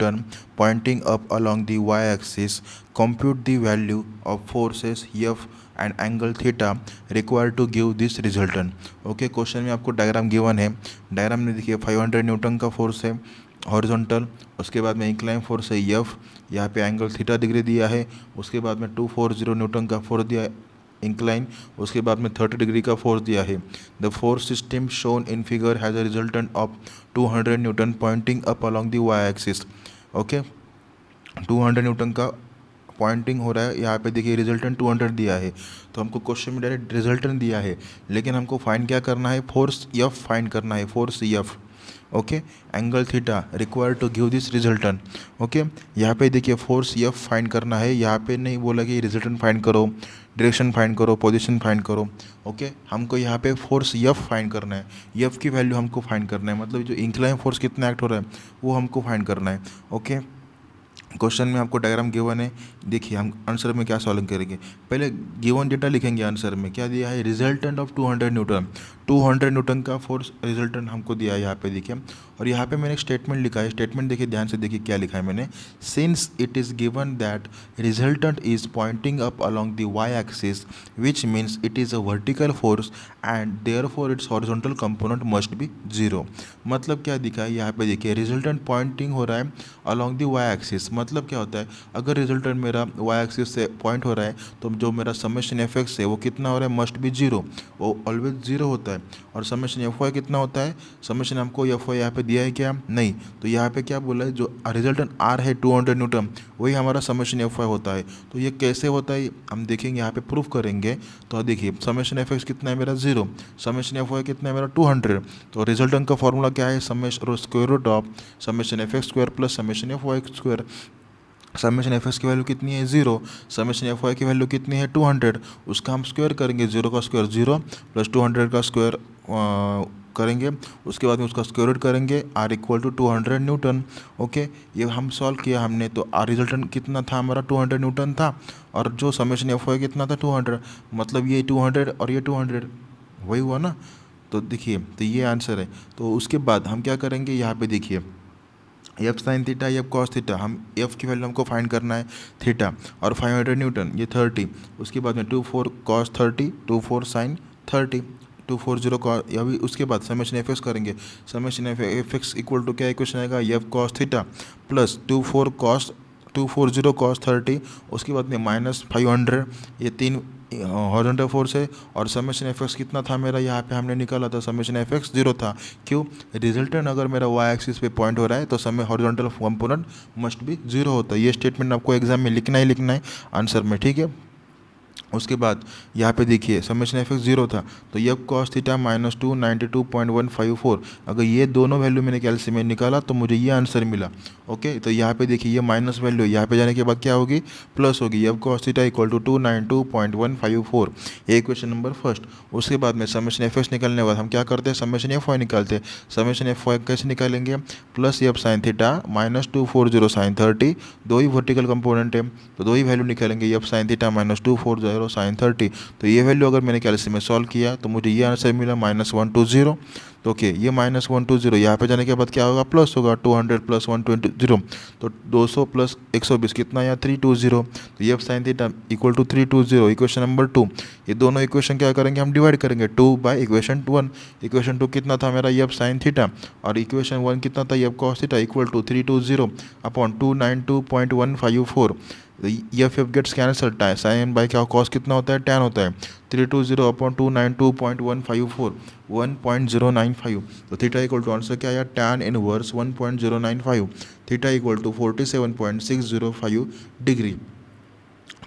Newton pointing up along the y-axis. Compute the value of forces F and angle theta required to give this resultant. Okay, question में आपको diagram given है. Diagram में देखिए 500 Newton का force है horizontal, उसके बाद में इंक्लाइन फोर्स है एफ, यहाँ पे एंगल थीटा डिग्री दिया है, उसके बाद में 240 न्यूटन का फोर्स दिया है इंक्लाइन, उसके बाद में 30 डिग्री का फोर्स दिया है. The force system shown in figure has a resultant of 200 newton pointing up along the y axis. Okay, 200 newton का पॉइंटिंग हो रहा है, यहाँ पे देखिए रिजल्टेंट 200 दिया है. तो हमको क्वेश्चन में डायरेक्ट रिजल्टेंट दिया है, लेकिन हमको फाइंड क्या करना है, फोर्स एफ फाइंड करना है, force f. Okay, angle theta required to give this resultant. Okay, यहाँ पे देखिए फोर्स एफ फाइंड करना है, यहाँ पे नहीं बोला कि रिजल्टेंट फाइंड करो, डायरेक्शन फाइंड करो, पोजीशन फाइंड करो. ओके, हमको यहाँ पे फोर्स एफ फाइंड करना है, एफ की वैल्यू हमको फाइंड करना है, मतलब जो इंक्लाइन फोर्स कितना एक्ट हो रहा है वो हमको फाइंड करना है. ओके, क्वेश्चन में आपको डायग्राम गिवन है. देखिए हम आंसर में क्या सॉल्व करेंगे, पहले गिवन डेटा लिखेंगे. आंसर में क्या दिया है, रिजल्टेंट ऑफ 200 न्यूटन, 200 न्यूटन का फोर्स रिजल्टेंट हमको दिया है यहाँ पे देखिए. और यहाँ पे मैंने एक स्टेटमेंट लिखा है, स्टेटमेंट देखिए ध्यान से, देखिए क्या लिखा है मैंने. Since it is given that resultant is pointing up along the y axis which means it is a vertical force and therefore its horizontal component must be zero. मतलब क्या दिखा है यहाँ पे देखिए, रिजल्टेंट पॉइंटिंग हो रहा है अलॉन्ग द वाई एक्सिस. मतलब क्या होता है, अगर रिजल्टेंट मेरा वाई एक्सिस से पॉइंट हो रहा है तो जो मेरा समेशन एफ एक्स है वो कितना हो रहा है, मस्ट बी जीरो, वो ऑलवेज जीरो होता है. और समेशन एफ वाई कितना होता है, समेशन हमको एफ वाई यहाँ पे दिया है क्या, नहीं. तो यहाँ पे क्या बोला है, जो रिजल्टेंट आर है 200 न्यूटन, वही हमारा समेशन एफ वाई होता है. तो ये कैसे होता है हम देखेंगे, यहाँ पे प्रूफ करेंगे. तो देखिए समेशन एफ एक्स कितना है मेरा जीरो, समेशन एफ वाई कितना है मेरा 200. तो रिजल्टेंट का फॉर्मूला क्या है, summation square root of summation f x square plus summation f y square. Summation f s की वैल्यू कितनी है, जीरो, समेशन एफ वाई की वैल्यू कितनी है 200, उसका हम स्क्वायर करेंगे, जीरो का स्क्वायर जीरो प्लस 200 का स्क्वायर करेंगे, उसके बाद में उसका स्क्वायर रूट करेंगे, R equal to 200 newton. Okay, ये हम सॉल्व किया हमने, तो आर रिजल्टेंट कितना था हमारा 200 न्यूटन था, और जो समेशन एफ वाई कितना था 200, मतलब ये 200 और ये 200 वही हुआ ना. तो देखिए, तो ये आंसर है. तो उसके बाद हम क्या करेंगे, यहाँ पे देखिए F sine theta, F cos theta, हम एफ की वैल्यू हमको फाइंड करना है थीटा, और 500 न्यूटन ये 30, उसके बाद में 24 कॉस 30, 24 साइन 30, 240 कॉस, अभी उसके बाद समेशन एफ एक्स करेंगे. Summation f x equal to क्या इक्वेशन आएगा, f cos theta plus 240 cos 30, उसके बाद में माइनस 500, ये तीन हॉरिजॉन्टल फोर्स है. और समेशन एफ एक्स कितना था मेरा, यहाँ पे हमने निकाला था समेशन एफ एक्स जीरो था. क्यों, रिजल्टेंट अगर मेरा वाई एक्सिस पे पॉइंट हो रहा है तो समय horizontal component must be zero होता है. ये स्टेटमेंट आपको एग्जाम में लिखना है आंसर में, ठीक है. उसके बाद यहाँ पे देखिए समेशन एफ एक्स जीरो था, तो एफ कॉस थीटा माइनस 292.154, अगर ये दोनों वैल्यू मैंने कैलसी में निकाला तो मुझे ये आंसर मिला. ओके, तो यहाँ पे देखिए ये माइनस वैल्यू यहाँ पे जाने के बाद क्या होगी, प्लस होगी, f cos theta equal to 292.154, ये इक्वेशन नंबर फर्स्ट. उसके बाद में समेशन एफ एक्स निकालने के बाद हम क्या करते हैं, समेशन एफ वाई निकालते हैं. समेशन एफ वाई कैसे निकालेंगे, plus f sine theta minus 240 sine 30, दो ही वर्टिकल कंपोनेंट है तो दो ही वैल्यू निकालेंगे, f sine theta minus 240 sine 30. तो ये वैल्यू अगर मैंने कैलसी में सॉल्व किया तो मुझे ये आंसर मिला -120. तो ओके, ये -120 यहाँ पे जाने के बाद क्या होगा, प्लस होगा 200 प्लस 120, तो 200 प्लस 120 कितना या 320. तो ये sine theta equal to 320, equation number 2. ये दोनों इक्वेशन क्या करेंगे, हम डिवाइड करेंगे 2 बाई इक्वेशन 1. इक्वेशन 2 कितना था मेरा, एफ साइन थीटा, और इक्वेशन 1 कितना था, f cos theta equal to 320 upon 292.154. F gets cancel, sine by क्या कॉस कितना होता है, टैन होता है, 320 अपॉन 292.154, 1.095. तो थीटा इक्वल टू आंसर क्या आया, tan inverse 1.095, theta equal to 47.605 degree.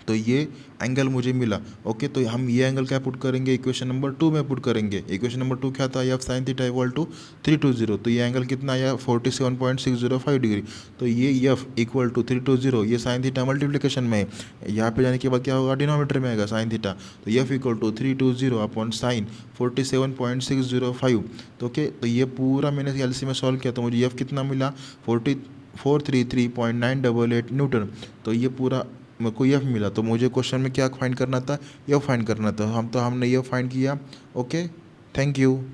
तो ये एंगल मुझे मिला. ओके, तो हम ये एंगल क्या पुट करेंगे, इक्वेशन नंबर 2 में पुट करेंगे. इक्वेशन नंबर 2 क्या था, f sine theta equal to 320, तो ये एंगल कितना आया 47.605 डिग्री. तो ये एफ इक्वल टू 320, ये साइन थीटा मल्टीप्लिकेशन में है, यहाँ पे जाने के बाद क्या होगा, डिनोमीटर में आएगा साइन थीटा. तो f equal to 320 upon sine 47.605. तो ओके, तो ये पूरा मैंने एलसी में सॉल्व किया तो मुझे एफ कितना मिला, 433.988 न्यूटन. तो ये पूरा मेरे को एफ मिला. तो मुझे क्वेश्चन में क्या फाइंड करना था, एफ फाइंड करना था, हमने ये फाइंड किया. Okay, thank you.